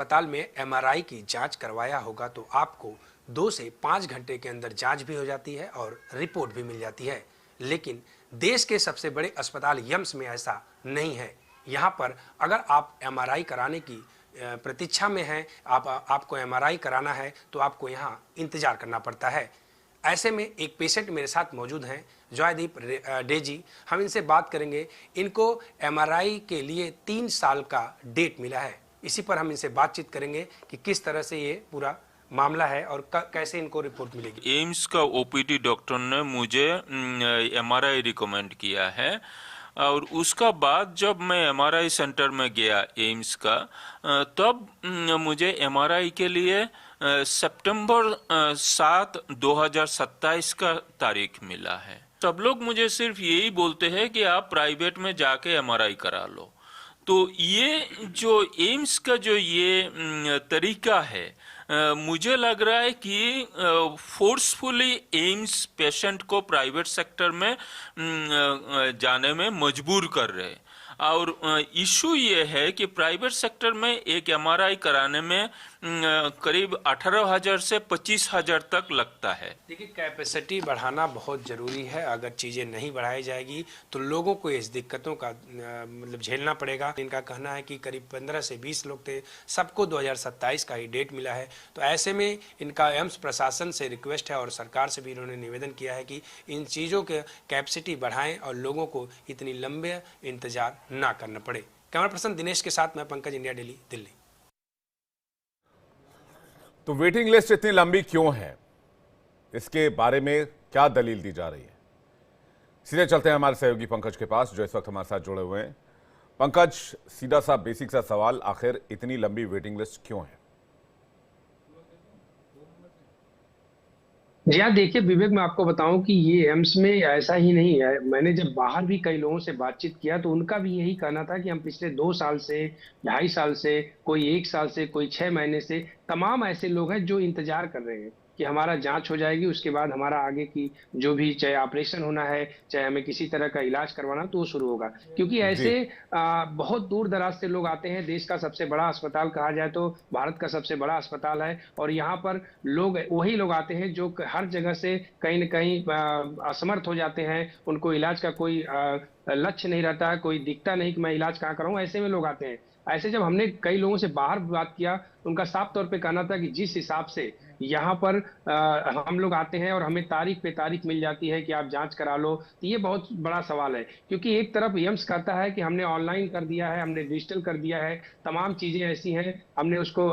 अस्पताल में एमआरआई की जांच करवाया होगा तो आपको 2 से 5 घंटे के अंदर जांच भी हो जाती है और रिपोर्ट भी मिल जाती है। लेकिन देश के सबसे बड़े अस्पताल यम्स में ऐसा नहीं है। यहाँ पर अगर आप एमआरआई कराने की प्रतीक्षा में हैं, आपको एमआरआई कराना है तो आपको यहाँ इंतजार करना पड़ता है। ऐसे में एक पेशेंट मेरे साथ मौजूद हैं, जॉयदीप डे जी। हम इनसे बात करेंगे। इनको एमआरआई के लिए 3 साल का डेट मिला है। इसी पर हम इनसे बातचीत करेंगे कि किस तरह से ये पूरा मामला है और कैसे इनको रिपोर्ट मिलेगी। एम्स का ओपीडी डॉक्टर ने मुझे एमआरआई रिकमेंड किया है और उसका बाद जब मैं एमआरआई सेंटर में गया एम्स का, तब मुझे एमआरआई के लिए सितंबर 7 2027 का तारीख मिला है। सब लोग मुझे सिर्फ यही बोलते हैं कि आप प्राइवेट में जाके एमआरआई करा लो। तो ये जो एम्स का जो ये तरीका है, मुझे लग रहा है कि फोर्सफुली एम्स पेशेंट को प्राइवेट सेक्टर में जाने में मजबूर कर रहे हैं। और इशू ये है कि प्राइवेट सेक्टर में एक एमआरआई कराने में करीब 18,000 से 25,000 तक लगता है। देखिए, कैपेसिटी बढ़ाना बहुत ज़रूरी है। अगर चीज़ें नहीं बढ़ाई जाएगी तो लोगों को इस दिक्कतों का मतलब झेलना पड़ेगा। इनका कहना है कि करीब 15 से 20 लोग थे, सबको 2027 का ही डेट मिला है। तो ऐसे में इनका एम्स प्रशासन से रिक्वेस्ट है और सरकार से भी इन्होंने निवेदन किया है कि इन चीज़ों के कैपेसिटी बढ़ाएं और लोगों को इतनी लंबे इंतजार ना करना पड़े। कैमरा पर्सन दिनेश के साथ मैं पंकज, इंडिया डेली, दिल्ली। तो वेटिंग लिस्ट इतनी लंबी क्यों है, इसके बारे में क्या दलील दी जा रही है? सीधे चलते हैं हमारे सहयोगी पंकज के पास, जो इस वक्त हमारे साथ जुड़े हुए हैं। पंकज, सीधा सा बेसिक सा सवाल, आखिर इतनी लंबी वेटिंग लिस्ट क्यों है? जी हाँ, देखिए विवेक, मैं आपको बताऊं कि ये एम्स में ऐसा ही नहीं है। मैंने जब बाहर भी कई लोगों से बातचीत किया तो उनका भी यही कहना था कि हम पिछले 2 साल से, 2.5 साल से, कोई 1 साल से, कोई 6 महीने से, तमाम ऐसे लोग हैं जो इंतजार कर रहे हैं कि हमारा जांच हो जाएगी, उसके बाद हमारा आगे की जो भी, चाहे ऑपरेशन होना है, चाहे हमें किसी तरह का इलाज करवाना, तो वो शुरू होगा। क्योंकि जी। ऐसे बहुत दूर दराज से लोग आते हैं। देश का सबसे बड़ा अस्पताल कहा जाए तो भारत का सबसे बड़ा अस्पताल है, और यहाँ पर लोग, वही लोग आते हैं जो हर जगह से कहीं न कहीं असमर्थ हो जाते हैं। उनको इलाज का कोई लक्ष्य नहीं रहता है, कोई दिखता नहीं कि मैं इलाज कहाँ कराऊं, ऐसे में लोग आते हैं। ऐसे जब हमने कई लोगों से बाहर बात किया तो उनका साफ तौर पे कहना था कि जिस हिसाब से यहाँ पर हम लोग आते हैं और हमें तारीख पे तारीख मिल जाती है कि आप जांच करा लो, तो ये बहुत बड़ा सवाल है। क्योंकि एक तरफ एम्स कहता है कि हमने ऑनलाइन कर दिया है, हमने डिजिटल कर दिया है, तमाम चीजें ऐसी हैं, हमने उसको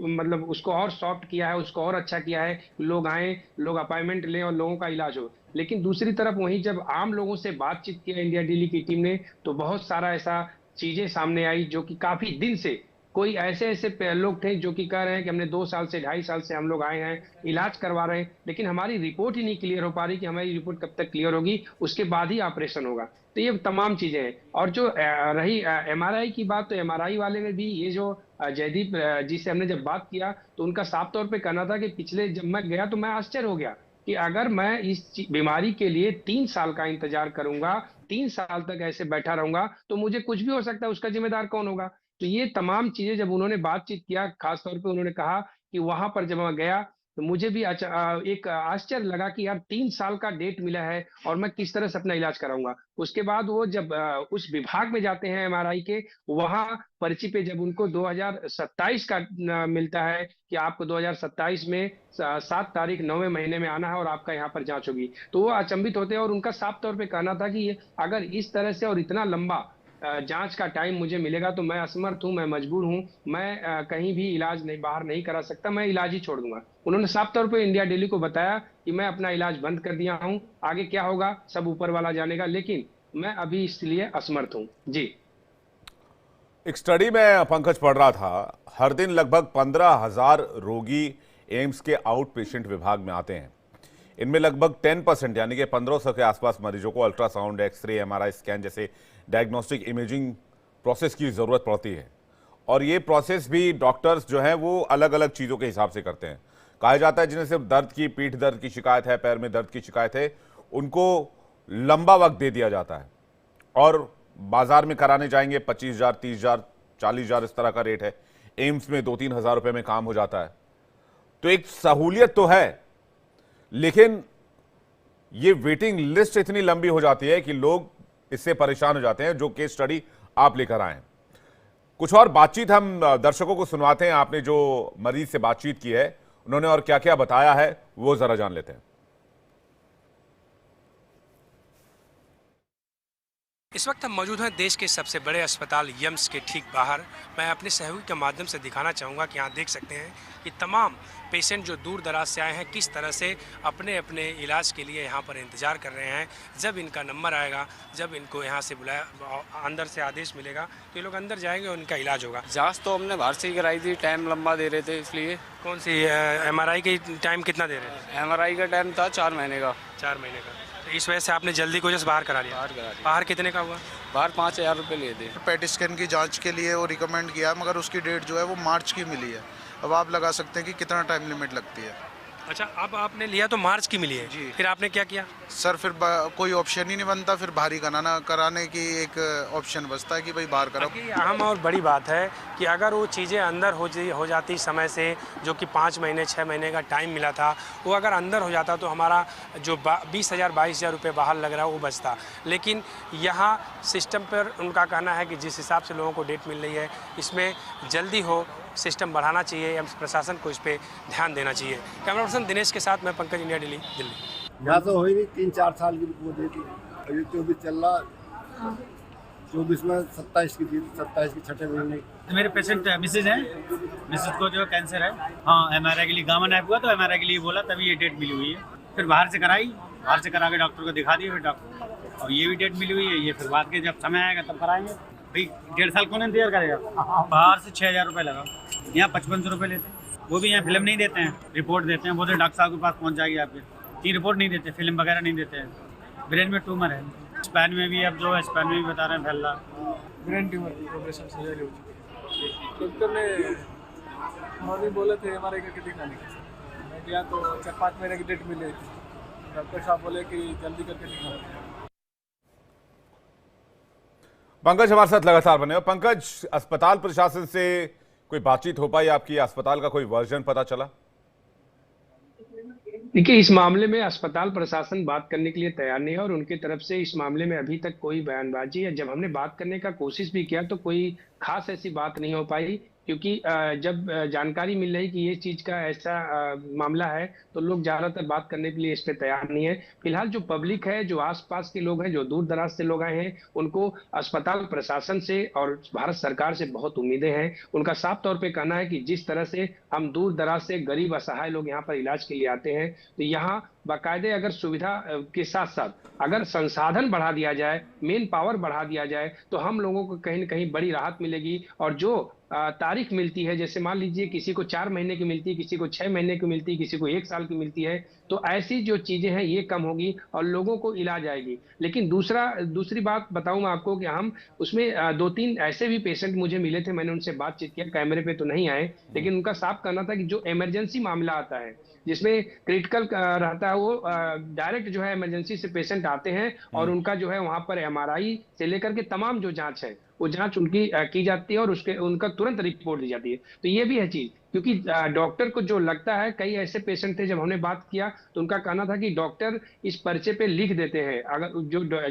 मतलब उसको और सॉफ्ट किया है, उसको और अच्छा किया है, लोग आए, लोग अपॉइंटमेंट लें और लोगों का इलाज हो। लेकिन दूसरी तरफ वहीं जब आम लोगों से बातचीत किया इंडिया डेली की टीम ने, तो बहुत सारा ऐसा चीजें सामने आई जो कि काफी दिन से, कोई ऐसे ऐसे लोग थे जो कि कह रहे हैं कि हमने 2 साल से, 2.5 साल से हम लोग आए हैं, इलाज करवा रहे हैं, लेकिन हमारी रिपोर्ट ही नहीं क्लियर हो पा रही कि हमारी रिपोर्ट कब तक क्लियर होगी, उसके बाद ही ऑपरेशन होगा। तो ये तमाम चीजें हैं। और जो रही एमआरआई की बात, तो एमआरआई वाले ने भी ये जो जयदीप जी से हमने जब बात किया तो उनका साफ तौर पे कहना था कि पिछले, जब मैं गया तो मैं आश्चर्य हो गया कि अगर मैं इस बीमारी के लिए 3 साल का इंतजार करूंगा, 3 साल तक ऐसे बैठा रहूंगा, तो मुझे कुछ भी हो सकता है, उसका जिम्मेदार कौन होगा? तो ये तमाम चीजें जब उन्होंने बातचीत किया, खास तौर पे उन्होंने कहा कि वहां पर जब मैं गया तो मुझे भी एक आश्चर्य लगा कि यार 3 साल का डेट मिला है और मैं किस तरह से अपना इलाज कराऊंगा। उसके बाद वो जब उस विभाग में जाते हैं एमआरआई के, वहां पर्ची पे जब उनको 2027 का मिलता है कि आपको 2027 में 7 तारीख 9वें महीने में आना है और आपका यहाँ पर जांच होगी, तो वो अचंभित होते हैं। और उनका साफ तौर पे कहना था कि अगर इस तरह से और इतना लंबा जांच का टाइम मुझे मिलेगा तो मैं असमर्थ हूं, मैं मजबूर हूं, मैं कहीं भी इलाज नहीं, बाहर नहीं करा सकता, मैं इलाज ही छोड़ दूंगा। उन्होंने साफ तौर पे इंडिया डेली को बताया कि मैं अपना इलाज बंद कर दिया हूं, आगे क्या होगा सब ऊपर वाला जानेगा, लेकिन मैं अभी इसलिए असमर्थ हूं। जी। एक स्टडी में पंकज पढ़ रहा था, हर दिन लगभग 15,000 रोगी एम्स के आउट पेशेंट विभाग में आते हैं। इनमें लगभग 10% यानी कि 1500 के आसपास मरीजों को अल्ट्रासाउंड, एक्सरे, एमआरआई स्कैन जैसे डायग्नोस्टिक इमेजिंग प्रोसेस की ज़रूरत पड़ती है। और ये प्रोसेस भी डॉक्टर्स जो हैं वो अलग अलग चीज़ों के हिसाब से करते हैं। कहा जाता है जिन्हें सिर्फ दर्द की, पीठ दर्द की शिकायत है, पैर में दर्द की शिकायत है, उनको लंबा वक्त दे दिया जाता है और बाजार में कराने जाएंगे 25,000, 30,000, 40,000 इस तरह का रेट है। एम्स में 2-3 हजार रुपए में काम हो जाता है। तो एक सहूलियत तो है, लेकिन ये वेटिंग लिस्ट इतनी लंबी हो जाती है कि लोग इससे परेशान हो जाते हैं, जो केस स्टडी आप लेकर आए हैं। कुछ और बातचीत हम दर्शकों को सुनवाते हैं। आपने जो मरीज से बातचीत की है, उन्होंने और क्या क्या बताया है, वो जरा जान लेते हैं। इस वक्त हम मौजूद हैं देश के सबसे बड़े अस्पताल यम्स के ठीक बाहर। मैं अपने सहयोगी के माध्यम से दिखाना चाहूँगा कि यहाँ देख सकते हैं कि तमाम पेशेंट जो दूर दराज से आए हैं किस तरह से अपने अपने इलाज के लिए यहाँ पर इंतज़ार कर रहे हैं। जब इनका नंबर आएगा, जब इनको यहाँ से बुलाया, अंदर से आदेश मिलेगा तो ये लोग अंदर जाएंगे और उनका इलाज होगा। जांच तो हमने बाहर से ही कराई थी, टाइम लंबा दे रहे थे इसलिए। कौन सी MRI की टाइम कितना दे रहे थे? MRI का टाइम था 4 महीने का। 4 महीने का। तो इस वजह से आपने जल्दी को जैसे बाहर करा लिया? बाहर करा लिया। बाहर कितने का हुआ? बाहर 5,000 रुपये लिए थे। पेट स्कैन की जांच के लिए वो रिकमेंड किया, मगर उसकी डेट जो है वो मार्च की मिली है। अब आप लगा सकते हैं कि कितना टाइम लिमिट लगती है। अच्छा, अब आपने लिया तो मार्च की मिली है जी। फिर आपने क्या किया? सर फिर कोई ऑप्शन ही नहीं बनता, फिर बाहर ही कराने की एक ऑप्शन बचता है कि भाई बाहर कराओ। बाकी अहम और बड़ी बात है कि अगर वो चीज़ें अंदर हो जाती समय से, जो कि 5 महीने 6 महीने का टाइम मिला था, वो अगर अंदर हो जाता तो हमारा जो 20,000 22,000 रुपये बाहर लग रहा है वो बचता। लेकिन यहाँ सिस्टम पर उनका कहना है कि जिस हिसाब से लोगों को डेट मिल रही है, इसमें जल्दी हो, सिस्टम बढ़ाना चाहिए। एम्स प्रशासन को इस पर ध्यान देना चाहिए। कैमरा पर्सन दिनेश के साथ मैं पंकज, इंडिया दिल्ली। यहाँ तो हो ही नहीं, 3-4 साल की वो दे दी। अभी 24 चल रहा, 24 में 27 की थी, 27 की 6ठे महीने। मेरे पेशेंट मिसेज हैं, मिसेज को जो कैंसर है, हाँ MRI के लिए गामा नाइफ हुआ, तो MRI के लिए बोला, तभी ये डेट मिली हुई है। फिर बाहर से कराई, बाहर से करा के डॉक्टर को दिखा दिया, फिर डॉक्टर और ये भी डेट मिली हुई है। ये फिर बाद के जब समय आएगा तब कराएंगे। भाई 1.5 साल कौन इंतजार करेगा? बाहर से 6,000 रुपये लगा, यहाँ 5500 रुपये लेते हैं। वो भी यहाँ फिल्म नहीं देते हैं, रिपोर्ट देते हैं। बोलते डॉक्टर साहब के पास पहुँच जाएगी आपके, की रिपोर्ट नहीं देते, फिल्म वगैरह नहीं देते हैं। ब्रेन में ट्यूमर है, स्पैन में भी, अब जो है स्पैन में भी बता रहे हैं फैल रहा। ब्रेन ट्यूमर की प्रोग्रेशन सर्जरी हो चुकी है। डॉक्टर ने और भी बोले थे MRI करके दिखाने के। मैं गया तो 4-5 महीने की डेट मिली थी। डॉक्टर साहब बोले कि जल्दी करके दिखाओ। पंकज हमारे साथ लगातार बने हो। पंकज, अस्पताल प्रशासन से कोई बातचीत हो पाई आपकी? अस्पताल का कोई वर्जन पता चला? देखिए, इस मामले में अस्पताल प्रशासन बात करने के लिए तैयार नहीं है और उनकी तरफ से इस मामले में अभी तक कोई बयानबाजी है। जब हमने बात करने का कोशिश भी किया तो कोई खास ऐसी बात नहीं हो पाई, क्योंकि जब जानकारी मिल रही कि ये चीज का ऐसा मामला है तो लोग ज्यादातर बात करने के लिए इस पे तैयार नहीं है। फिलहाल जो पब्लिक है, जो आसपास के लोग हैं, जो दूर दराज से लोग आए हैं, उनको अस्पताल प्रशासन से और भारत सरकार से बहुत उम्मीदें हैं। उनका साफ तौर पे कहना है कि जिस तरह से हम दूर दराज से गरीब असहाय लोग यहाँ पर इलाज के लिए आते हैं, तो यहाँ बाकायदे अगर सुविधा के साथ साथ अगर संसाधन बढ़ा दिया जाए, मेन पावर बढ़ा दिया जाए, तो हम लोगों को कहीं न कहीं बड़ी राहत मिलेगी। और जो तारीख मिलती है, जैसे मान लीजिए किसी को 4 महीने की मिलती है, किसी को 6 महीने की मिलती है, किसी को 1 साल की मिलती है, तो ऐसी जो चीजें हैं ये कम होगी और लोगों को इलाज आएगी। लेकिन दूसरी बात बताऊं मैं आपको कि हम उसमें 2-3 ऐसे भी पेशेंट मुझे मिले थे, मैंने उनसे बातचीत किया, कैमरे पे तो नहीं आए, लेकिन उनका साफ कहना था कि जो इमरजेंसी मामला आता है, जिसमें क्रिटिकल रहता है, वो डायरेक्ट जो है इमरजेंसी से पेशेंट आते हैं और उनका जो है वहां पर MRI से लेकर के तमाम जो जांच है वो जांच उनकी की जाती है और उनका तुरंत रिपोर्ट दी जाती है। तो ये भी है चीज, क्योंकि डॉक्टर को जो लगता है, कई ऐसे पेशेंट थे जब हमने बात किया तो उनका कहना था कि डॉक्टर इस पर्चे पे लिख देते हैं। अगर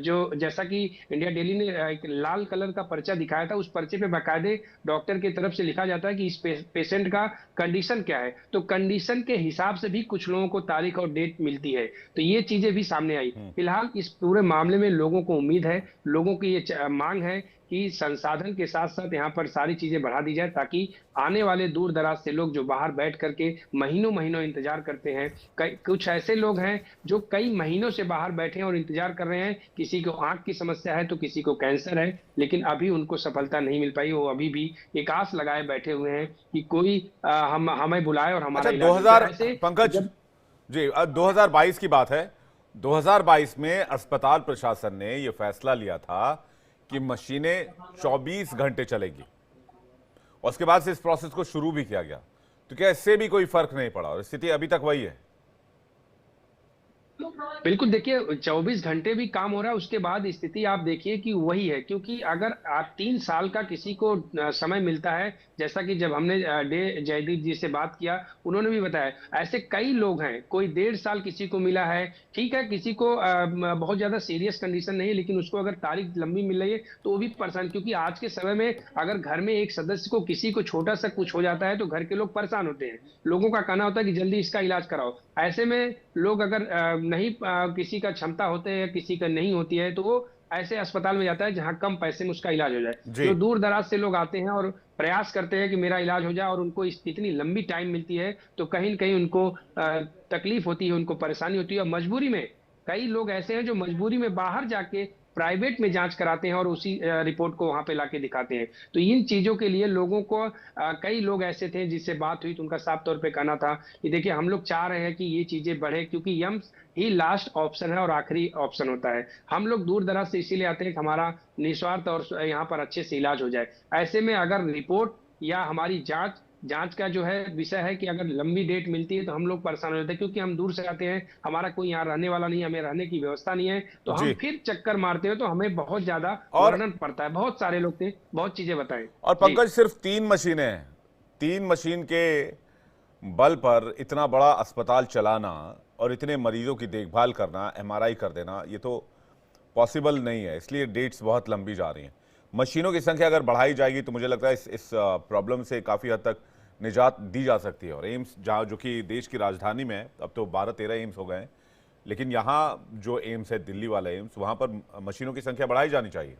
जो जैसा कि इंडिया डेली ने एक लाल कलर का पर्चा दिखाया था, उस पर्चे पे बाकायदे डॉक्टर की तरफ से लिखा जाता है कि इस पेशेंट का कंडीशन क्या है। तो कंडीशन के हिसाब से भी कुछ लोगों को तारीख और डेट मिलती है। तो ये चीजें भी सामने आई। फिलहाल इस पूरे मामले में लोगों को उम्मीद है, लोगों की ये मांग है कि संसाधन के साथ साथ यहाँ पर सारी चीजें बढ़ा दी जाए, ताकि आने वाले दूर दराज से लोग जो बाहर बैठ करके महीनों इंतजार करते हैं, कुछ ऐसे लोग हैं जो कई महीनों से बाहर बैठे हैं और इंतजार कर रहे हैं। किसी को आंख की समस्या है तो किसी को कैंसर है, लेकिन अभी उनको सफलता नहीं मिल पाई। वो अभी भी एक आस लगाए बैठे हुए हैं कि कोई हमें बुलाए और हमारा अच्छा, 2000 पंकज जी, 2022 की बात है। 2022 में अस्पताल प्रशासन ने यह फैसला लिया था कि मशीनें 24 घंटे चलेगी और उसके बाद से इस प्रोसेस को शुरू भी किया गया। तो क्या इससे भी कोई फर्क नहीं पड़ा और स्थिति अभी तक वही है? बिल्कुल, देखिए 24 घंटे भी काम हो रहा है, उसके बाद स्थिति आप देखिए कि वही है, क्योंकि अगर आप 3 साल का किसी को समय मिलता है, जैसा कि जब हमने डे जयदीप जी से बात किया, उन्होंने भी बताया, ऐसे कई लोग हैं, कोई 1.5 साल किसी को मिला है, ठीक है, किसी को बहुत ज़्यादा सीरियस कंडीशन नहीं है, लेकिन उसको अगर तारीख लंबी मिल रही है, तो वो भी परेशान, क्योंकि आज के समय में अगर घर में एक सदस्य को किसी को छोटा-सा कुछ हो जाता है, तो घर के लोग परेशान होते हैं। लोगों का कहना होता है कि जल्दी इसका इलाज कराओ। ऐसे में लोग अगर नहीं किसी का क्षमता होते है या किसी का नहीं होती है, तो वो ऐसे अस्पताल में जाता है जहां कम पैसे में उसका इलाज हो जाए। जी। जो दूर दराज से लोग आते हैं और प्रयास करते हैं कि मेरा इलाज हो जाए, और उनको इतनी लंबी टाइम मिलती है, तो कहीं न कहीं उनको तकलीफ होती है, उनको परेशानी होती है, और मजबूरी में कई लोग ऐसे हैं जो मजबूरी में बाहर जाके प्राइवेट में जांच कराते हैं और उसी रिपोर्ट को वहां पे लाके दिखाते हैं। तो इन चीजों के लिए लोगों को कई लोग ऐसे थे जिससे बात हुई, तो उनका साफ तौर पे कहना था कि देखिए, हम लोग चाह रहे हैं कि ये चीजें बढ़े, क्योंकि यम्स ही लास्ट ऑप्शन है और आखिरी ऑप्शन होता है। हम लोग दूर दराज से इसीलिए आते हैं कि हमारा निस्वार्थ और यहाँ पर अच्छे से इलाज हो जाए। ऐसे में अगर रिपोर्ट या हमारी जांच का जो है विषय है कि अगर लंबी डेट मिलती है, तो हम लोग परेशान हो जाते हैं, क्योंकि हम दूर से आते हैं, हमारा कोई यहाँ रहने वाला नहीं है, हमें रहने की व्यवस्था नहीं है, तो हम जी। फिर चक्कर मारते हैं, तो हमें बहुत ज्यादा और- वर्णन पड़ता है। बहुत सारे लोग थे, बहुत चीजें बताएं। और जी। पंकज, सिर्फ 3 मशीनें हैं, 3 मशीन के बल पर इतना बड़ा अस्पताल चलाना और इतने मरीजों की देखभाल करना, एमआरआई कर देना, ये तो पॉसिबल नहीं है, इसलिए डेट्स बहुत लंबी जा रही हैं। मशीनों की संख्या अगर बढ़ाई जाएगी तो मुझे लगता है इस प्रॉब्लम से काफ़ी हद तक निजात दी जा सकती है। और एम्स जहाँ, जो कि देश की राजधानी में है, अब तो 12-13 एम्स हो गए हैं, लेकिन यहाँ जो एम्स है, दिल्ली वाला एम्स, वहाँ पर मशीनों की संख्या बढ़ाई जानी चाहिए।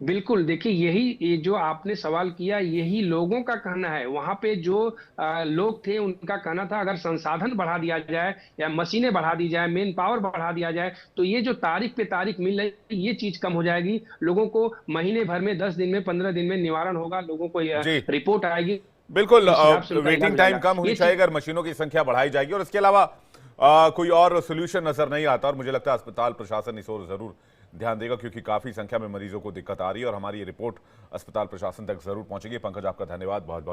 बिल्कुल, देखिए, ये जो आपने सवाल किया, यही लोगों का कहना है। वहां पे जो लोग थे, उनका कहना था अगर संसाधन बढ़ा दिया जाए या मशीनें बढ़ा दी जाए, मैन पावर बढ़ा दिया जाए, तो ये जो तारीख पे तारीख मिल रही है, ये चीज कम हो जाएगी। लोगों को महीने भर में, 10 दिन में, 15 दिन में निवारण होगा, लोगों को जी। रिपोर्ट आएगी। बिल्कुल, उस हिसाब से उनका वेटिंग इलाज टाइम होगा। कम होनी ये चाहिए अगर मशीनों की संख्या बढ़ाई जाएगी। और इसके अलावा कोई और सोल्यूशन नजर नहीं आता, और मुझे लगता है अस्पताल प्रशासन इस ओर जरूर ध्यान देगा, क्योंकि काफी संख्या में मरीजों को दिक्कत आ रही है, और हमारी ये रिपोर्ट अस्पताल प्रशासन तक जरूर पहुंचेगी। पंकज, आपका धन्यवाद, बहुत बहुत